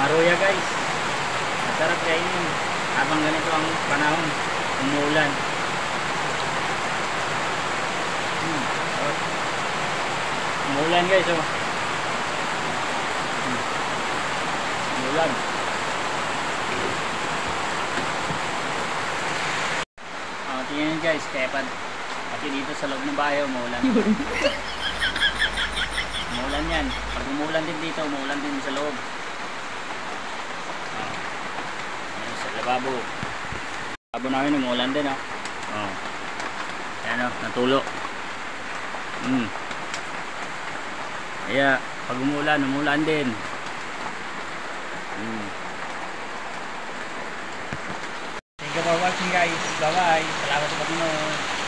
Maruya guys. Masarap kainin habang ganito ang panahon, umuulan. Umuulan guys, oh. Umuulan. Tingnan nyo guys, kaya pati dito sa loob ng bahay umuulan. Umuulan yan. Pag umuulan din dito, umuulan din sa loob. Ayan, sa lababo. Lababo namin umuulan din, oh. Ayan, oh, natulo. Kaya pag umuulan din. Thank you for watching guys. Bye bye. Salamat sa pagnood.